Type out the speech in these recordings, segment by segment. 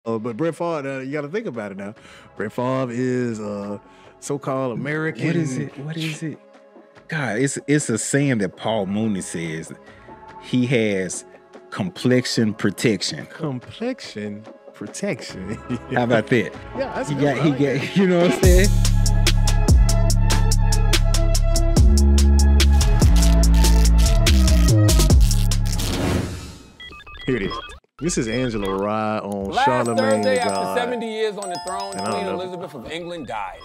But Brett Favre, you got to think about it now. Brett Favre is so-called American. What is it? What is it? God, it's a saying that Paul Mooney says. He has complexion protection. Complexion protection. How about that? Yeah, that's he good. got, he got, you know what I'm saying? Here it is. This is Angela Rye on Last Charlemagne Thursday, the God. after 70 years on the throne, And I Queen don't know. Elizabeth of England died.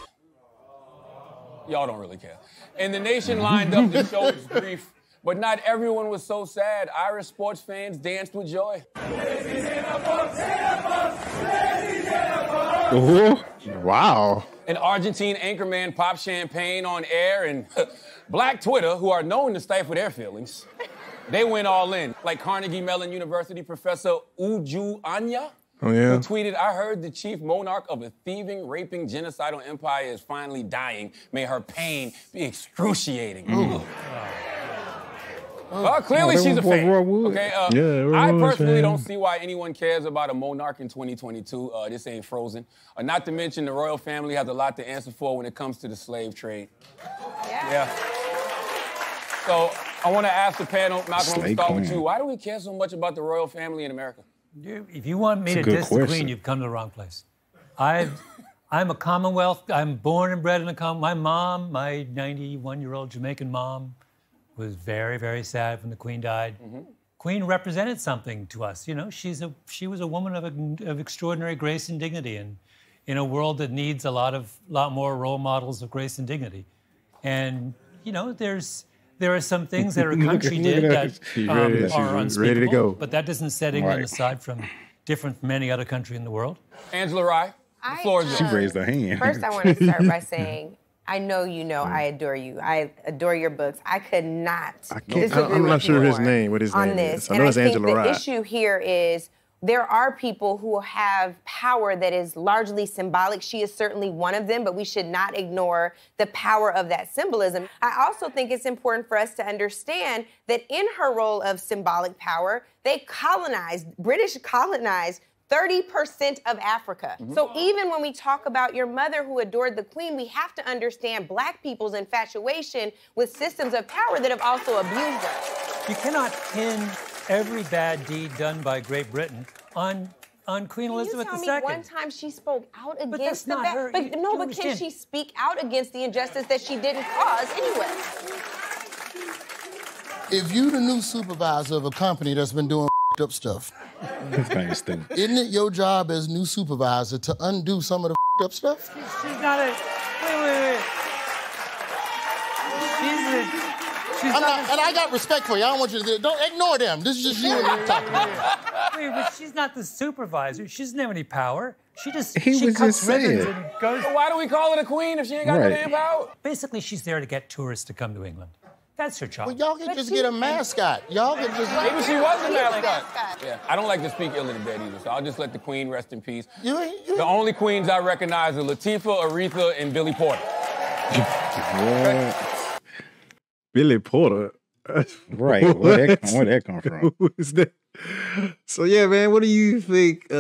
Y'all don't really care. And the nation lined up to show its grief, but not everyone was so sad. Irish sports fans danced with joy. Wow. An Argentine anchorman popped champagne on air, and Black Twitter, who are known to stifle their feelings, they went all in. Like Carnegie Mellon University professor Uju Anya, Oh, yeah? who tweeted, "I heard the chief monarch of a thieving, raping, genocidal empire is finally dying. May her pain be excruciating." Well, clearly she's a fan. Okay, I personally don't see why anyone cares about a monarch in 2022. This ain't Frozen. Not to mention the royal family has a lot to answer for when it comes to the slave trade. Yeah. So I want to ask the panel, Malcolm, I'm going to start with you. Why do we care so much about the royal family in America? If you want me to diss the Queen, you've come to the wrong place. I'm a Commonwealth. I'm born and bred in a Commonwealth. My mom, my 91-year-old Jamaican mom, was very, very sad when the Queen died. Queen represented something to us. You know, she was a woman of extraordinary grace and dignity, and in a world that needs a lot more role models of grace and dignity. And you know, there are some things that our country did that are unspeakable, to go. but that doesn't set England aside from different from any other country in the world. Angela Rye, the floor is yours. She raised her hand. First, I want to start by saying, I know you know I adore you. I adore your books. I could not disagree I'm not with sure you his more name, what his on name this. is. I know it's Angela the Rye. issue here is there are people who have power that is largely symbolic. She is certainly one of them, but we should not ignore the power of that symbolism. I also think it's important for us to understand that in her role of symbolic power, British colonized 30% of Africa. So even when we talk about your mother who adored the Queen, we have to understand Black people's infatuation with systems of power that have also abused us. You cannot pin every bad deed done by Great Britain on Queen Elizabeth II. Can you tell me one time she spoke out against that's the not her. But no, but can she speak out against the injustice that she didn't cause anyway? If you the new supervisor of a company that's been doing up stuff, isn't it your job as new supervisor to undo some of the up stuff? She's not a... Wait. And I got respect for you. I don't want you to... Don't ignore them. This is just you and me talking. Wait, but she's not the supervisor. She doesn't have any power. She cuts just ribbons saying. and goes... So why do we call her the Queen if she ain't got no damn power? Basically, she's there to get tourists to come to England. That's her job. Well, y'all can just get a mascot. Y'all can just... Maybe she was a mascot. Yeah, I don't like to speak ill of the dead either, so I'll just let the Queen rest in peace. The only queens I recognize are Latifah, Aretha, and Billy Porter. Billy Porter. Right. Where'd that come from? Who is that? So yeah, man, what do you think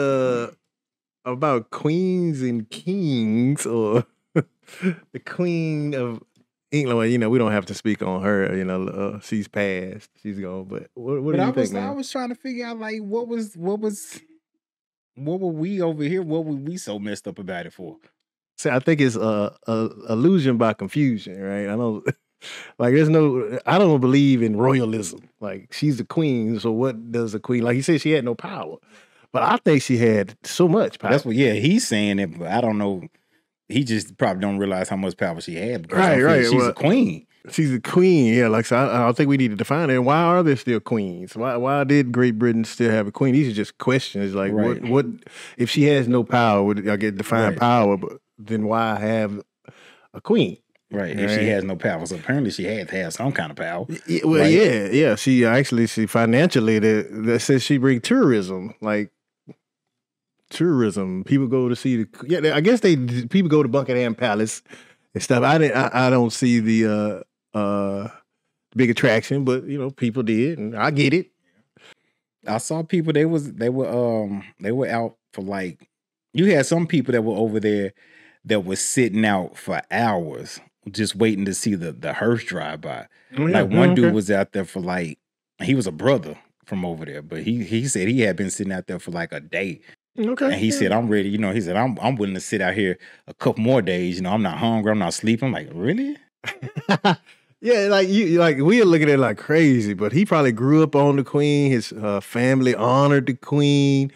about queens and kings, or the Queen of England? Well, you know, we don't have to speak on her. You know, she's passed, she's gone. But what do you think, man? I was trying to figure out like what were we over here? What were we so messed up about it for? See, I think it's illusion by confusion, right? I know. Like, I don't believe in royalism. Like, she's the queen, so what does a queen, like you said, she had no power. But I think she had so much power. That's what, he's saying it, but I don't know. He just probably don't realize how much power she had. Right. She's a queen. She's a queen, yeah. Like, so I think we need to define it. And why are there still queens? Why did Great Britain still have a queen? These are just questions. Like, what if she has no power? I get defined power, but then why have a queen? Right, if she has no power. So apparently she had to have some kind of power. Well, right? yeah. She financially, that says she bring tourism. Like, tourism. People go to see I guess people go to Buckingham Palace and stuff. I don't see the big attraction, but you know, people did, and I get it. I saw people, they were out for like, you had some people that were over there that was sitting out for hours just waiting to see the hearse drive by. Like one dude was out there for like, he was a brother from over there, but he said he had been sitting out there for like a day. Okay. And he said, I'm ready. You know, he said, I'm willing to sit out here a couple more days. You know, I'm not hungry. I'm not sleeping. I'm like, really? Yeah, like we are looking at it like crazy, but he probably grew up on the Queen. His family honored the Queen.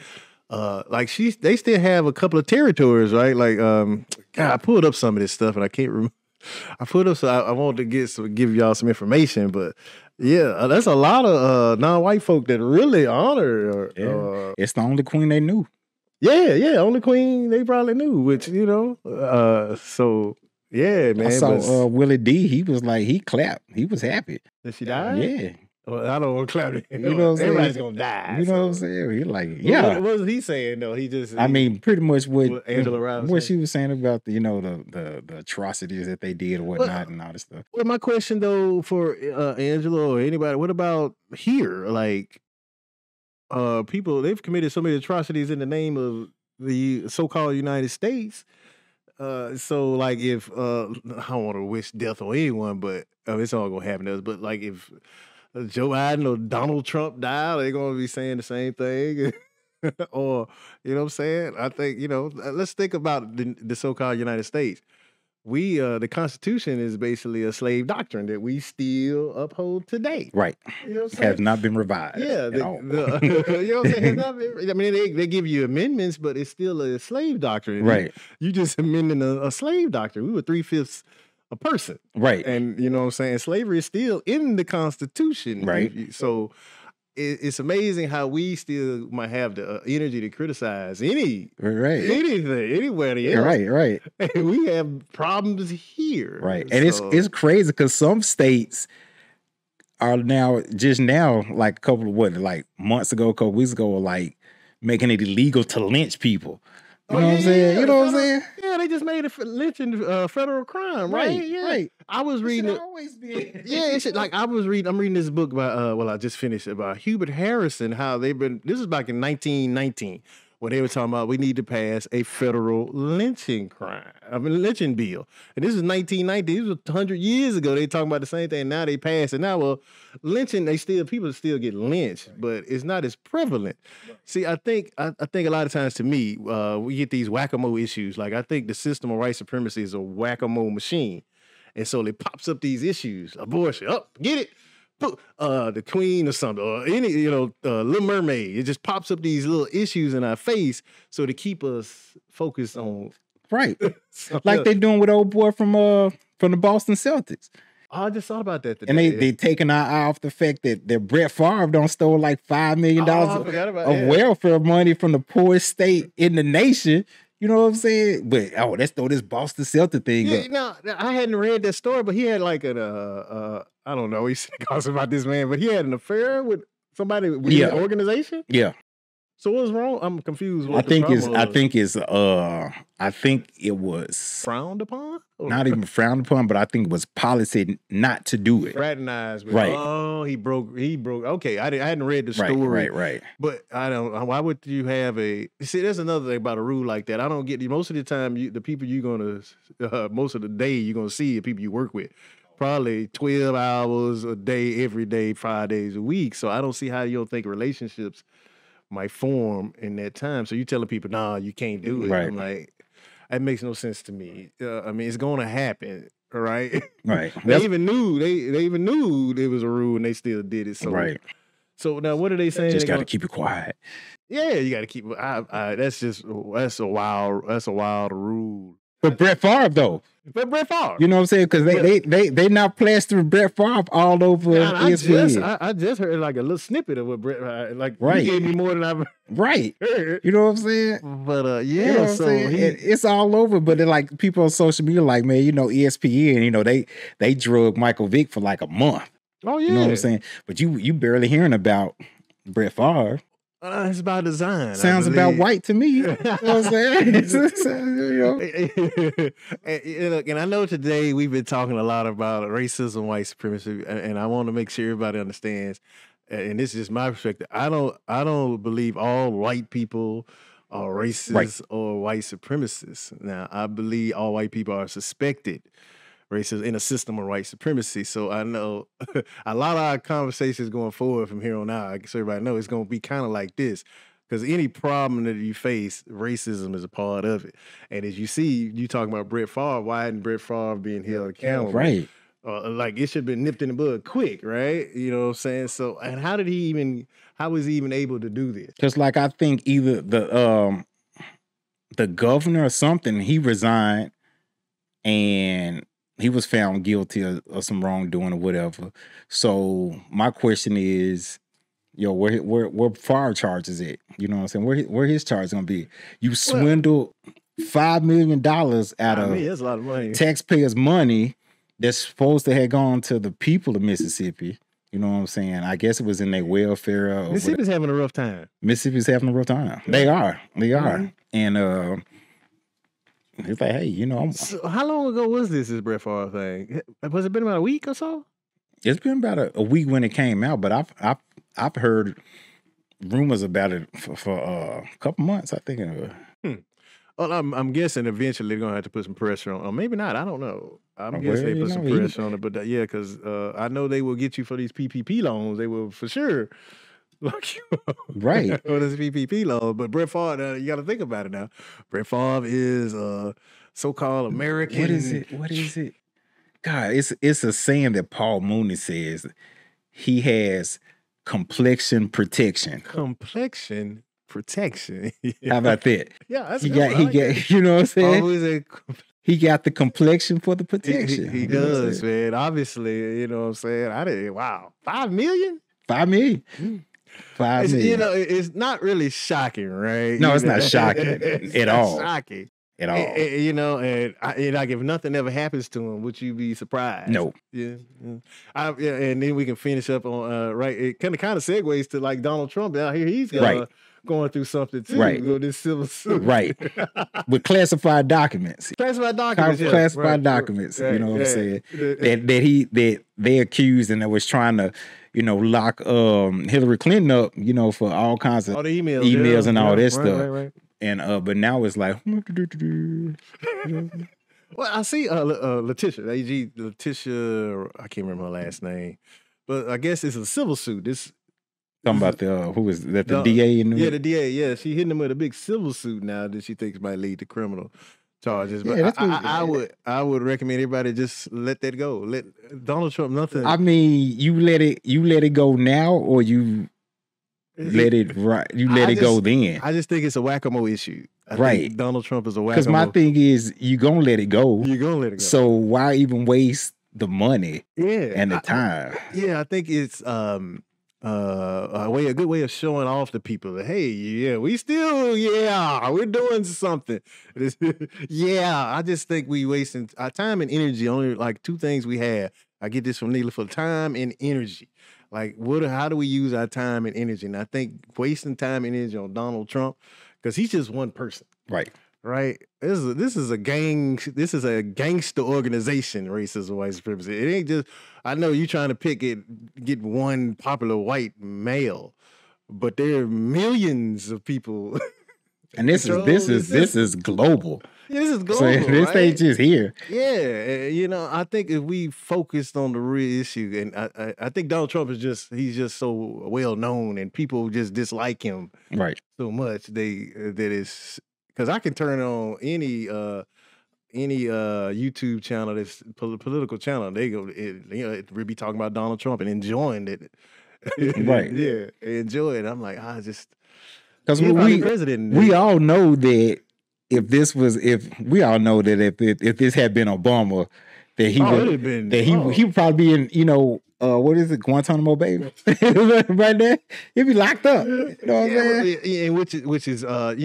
Like they still have a couple of territories, right? Like, God, I pulled up some of this stuff and I can't remember. I put up, so I wanted to give y'all some information, but yeah, that's a lot of non-white folk that really honor. It's the only Queen they knew. Yeah, only Queen they probably knew, which, you know, so yeah, man. I saw Willie D. He was like, he clapped. He was happy. Did she die? Yeah. Well, I don't want to clap. You know what I'm saying? Everybody's gonna die. You know what I'm saying? He like, yeah. What was he saying though? He just. I mean, pretty much what Angela Rouse. What she was saying about the, you know, the atrocities that they did or whatnot and all this stuff. Well, my question though for Angela or anybody, what about here? Like, people, they've committed so many atrocities in the name of the so-called United States. So like if I don't want to wish death on anyone, but it's all gonna happen to us. But like if Joe Biden or Donald Trump die, they're gonna be saying the same thing. Or, you know what I'm saying? I think, you know, let's think about the so-called United States. We the Constitution is basically a slave doctrine that we still uphold today. Right. You know what I'm saying? Has not been revised. Yeah. You know what I'm saying? Has not been, I mean, they give you amendments, but it's still a slave doctrine. Right. You just amending a slave doctrine. We were 3/5 a person. Right. And you know what I'm saying? Slavery is still in the Constitution. Right. So it's amazing how we still might have the energy to criticize anything, anybody else. Right. And we have problems here. Right. And so, it's crazy because some states are just now, like a couple of months ago, a couple weeks ago, like making it illegal to lynch people. You know what I'm saying? You know what I'm saying? Yeah, they just made lynching federal crime, right? Yeah. Right. I was reading it. Always be. Yeah, it's like I'm reading this book by I just finished it, by Hubert Harrison, how they've been, this was back in 1919, when they were talking about we need to pass a federal lynching bill. And this is 1990. This was 100 years ago. They talking about the same thing. Now they pass it. Now, well, lynching, people still get lynched, but it's not as prevalent. See, I think a lot of times, to me, we get these whack-a-mole issues. Like, I think the system of white supremacy is a whack-a-mole machine. And so it pops up these issues. Abortion, get it. The Queen or something, or any, Little Mermaid. It just pops up these little issues in our face, so to keep us focused on like they're doing with old boy from the Boston Celtics. Oh, I just thought about that today. And they taking our eye off the fact that Brett Favre don't stole like $5 million of welfare money from the poorest state in the nation. You know what I'm saying? But let's throw this Boston Celtic thing up. No, I hadn't read that story, but he had like I don't know, he's gossiping about this man, but he had an affair with somebody with the organization? Yeah. So what's wrong? I'm confused. I think it was frowned upon? Not even frowned upon, but I think it was policy not to do it. Fraternized with. Right. Oh, he broke. Okay, I hadn't read the story. Right. But I don't. Why would you have see? There's another thing about a rule like that. I don't get. Most of the time, the people you're gonna, most of the day you're gonna see the people you work with. Probably 12 hours a day, every day, 5 days a week. So I don't see how you don't think relationships might form in that time. So you telling people, nah, you can't do it. Right. I'm like, that makes no sense to me. I mean, it's going to happen, right? Right. They even knew there was a rule, and they still did it. So, right. So now, what are they saying? Just got to keep it quiet. Yeah, you got to keep. That's a wild rule. But Brett Favre, though. But Brett Favre. You know what I'm saying? Because they now plastering Brett Favre all over ESPN. I just heard like a little snippet of what Brett, right. He gave me more than I've heard. You know what I'm saying? But you know what I'm saying? It's all over. But then, like, people on social media, like, man, ESPN, they drug Michael Vick for like a month. Oh, yeah. You know what I'm saying? But you barely hearing about Brett Favre. It's about design. Sounds about white to me. You know what I'm saying? And I know today we've been talking a lot about racism, white supremacy, and I want to make sure everybody understands. And this is just my perspective. I don't believe all white people are racist or white supremacists. Now, I believe all white people are suspected racist in a system of white supremacy. So I know a lot of our conversations going forward from here on out, so everybody know it's going to be kind of like this. Because any problem that you face, racism is a part of it. And as you see, you talking about Brett Favre, why isn't Brett Favre being held accountable? Right. Like it should have been nipped in the bud quick, right? You know what I'm saying? So, and how was he even able to do this? Because like I think either the governor or something, he resigned and he was found guilty of some wrongdoing or whatever. So my question is, where Favre charges at? You know what I'm saying? Where his charge gonna be? You swindled $5 million out of that's a lot of money. Taxpayers' money that's supposed to have gone to the people of Mississippi. You know what I'm saying? I guess it was in their welfare. Mississippi's having a rough time. Mississippi's having a rough time. They are. And it's like, hey, So how long ago was this Brett Favre thing? Was it been about a week or so? It's been about a week when it came out, but I've heard rumors about it for a couple months, I think. Well, I'm guessing eventually they're gonna have to put some pressure on. Or maybe not. I don't know. I'm guessing they put some pressure on it, but because I know they will get you for these PPP loans. They will for sure lock you up. Right. For this PPP loan. But Brett Favre, you got to think about it now. Brett Favre is a so-called American. What is it? God, it's a saying that Paul Mooney says. He has complexion protection. Complexion protection. How about that? Yeah, that's he got, you know what I'm saying? He got the complexion for the protection. He does, man. Obviously, you know what I'm saying? Wow. 5 million? 5 million. 5 million. It's not really shocking, right? No, it's not shocking at all. Shocking. At all. And like if nothing ever happens to him, would you be surprised? No. Yeah. And then we can finish up on right. It kind of segues to like Donald Trump out here. He's going through something too. Right. With this civil suit. Right. With classified documents. Classified documents. Classified documents. You know what I'm saying? That they accused and that was trying to, lock Hillary Clinton up, for all kinds of all the emails and all that stuff. Right. And but now it's like well, I see Letitia, I can't remember her last name, but I guess it's a civil suit. Talking about who is that? The DA in New York? Yeah, the DA. Yeah, she hitting him with a big civil suit now that she thinks might lead to criminal charges. But yeah, I would recommend everybody just let that go. Let Donald Trump nothing. I mean, you let it go now, or you let it go then. I just think it's a whack-a-mole issue. I think Donald Trump is a whack-a-mole. Because my thing is, you gonna let it go. You're gonna let it go. So why even waste the money? And the time? I think it's a good way of showing off to people that, hey, we're doing something. I just think we wasting our time and energy. Only like two things we have. I get this from Neela for time and energy. Like, how do we use our time and energy? And I think wasting time and energy on Donald Trump, because he's just one person. Right. This is a gang. This is a gangster organization, racism, white supremacy. It ain't just, I know you trying to get one popular white male, but there are millions of people. And this is global. Yeah, this is global. So this ain't just here. Yeah, I think if we focused on the real issue, and I think Donald Trump he's just so well known, and people just dislike him so much. Because I can turn on any YouTube channel that's political channel. They go, we be talking about Donald Trump and enjoying it. Right. Yeah, enjoy it. I'm like, because we all know that if this had been Obama, that he would probably be in, what is it, Guantanamo Bay? Right there, he'd be locked up. You know what I'm saying? Yeah, which is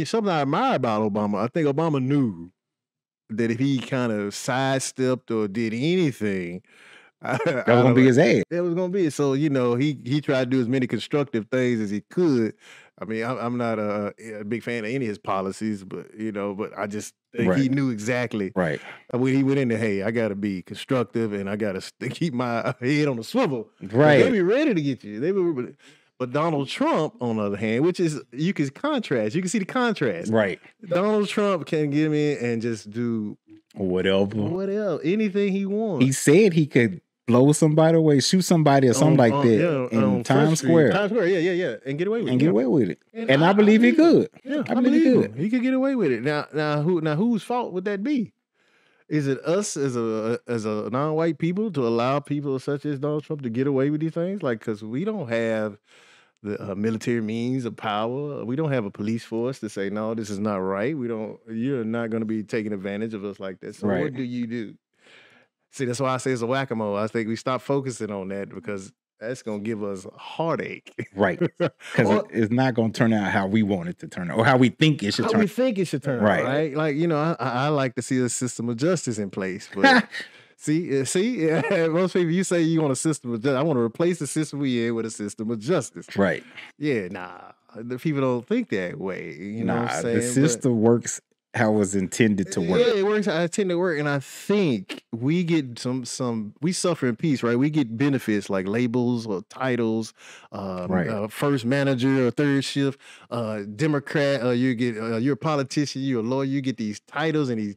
something I admire about Obama. I think Obama knew that if he kind of sidestepped or did anything, that was gonna be his ass. That was gonna be it. So he tried to do as many constructive things as he could. I mean, I'm not a big fan of any of his policies, but I just think he knew exactly. Right. When he went in there, hey, I got to be constructive and I got to keep my head on the swivel. Right. They be ready to get you. But Donald Trump, on the other hand, which is, you can contrast. You can see the contrast. Right. Donald Trump can get in and just do whatever. Anything he wants. He said he could blow somebody away, shoot somebody or something like that in Times Square. Times Square, yeah. And get away with it. And I believe he could. Yeah, I believe him. He could get away with it. Now whose fault would that be? Is it us as a non-white people to allow people such as Donald Trump to get away with these things? Like, because we don't have the military means of power. We don't have a police force to say, no, this is not right. You're not going to be taking advantage of us like that. So what do you do? See, that's why I say it's a whack-a-mole. I think we stop focusing on that because that's going to give us a heartache. Right. Because it's not going to turn out how we want it to turn out or how we think it should turn out. How we think it should turn out, right? Like, I like to see a system of justice in place. But see, most people, you say you want a system of justice. I want to replace the system we in with a system of justice. Right. Yeah, the people don't think that way. You know what I'm saying? The system works how it was intended to work. Yeah, it works how it intended to work. And I think we get we suffer in peace, right? We get benefits like labels or titles, first manager or third shift, Democrat, you're a politician, you're a lawyer, you get these titles and these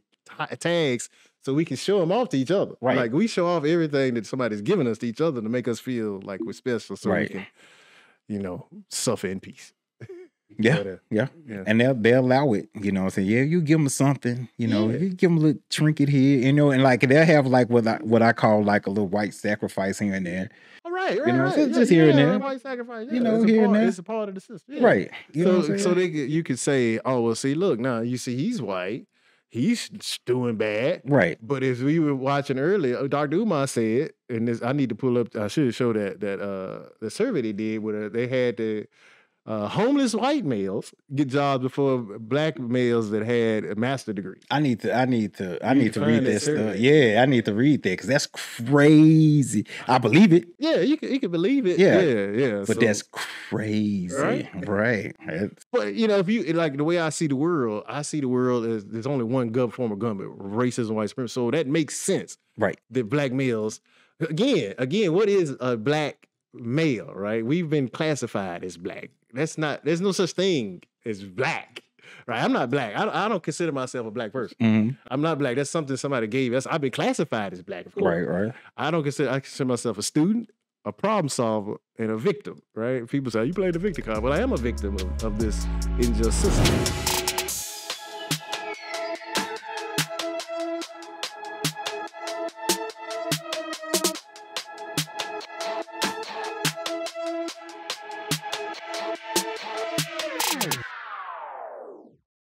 tags so we can show them off to each other. Right. Like we show off everything that somebody's giving us to each other to make us feel like we're special so we can, suffer in peace. Yeah. And they'll allow it, you know what I'm saying? Yeah, you give them something, you give them a little trinket here, and like they'll have like what I call like a little white sacrifice here and there. All right. So just here and there. White sacrifice. Here and there. It's a part of the system. Yeah. Right. So you could say, oh, well, see, look, now you see he's white. He's doing bad. Right. But as we were watching earlier, Dr. Umar said, and I need to pull up, I should show that the survey they did where they had the homeless white males get jobs before black males that had a master's degree. I need to read that stuff. Yeah, I need to read that because that's crazy. I believe it. Yeah, you can believe it. Yeah. But that's crazy, right? But if you like the way I see the world as there's only one form of government: racism, white supremacy. So that makes sense, right? That black males, again, what is a black male? Right? We've been classified as black. There's no such thing as black, right? I'm not black. I don't consider myself a black person. Mm-hmm. I'm not black. That's something somebody gave us. I've been classified as black, of course. Right. I consider myself a student, a problem solver, and a victim, right? People say, you play the victim card. Well, I am a victim of this unjust system.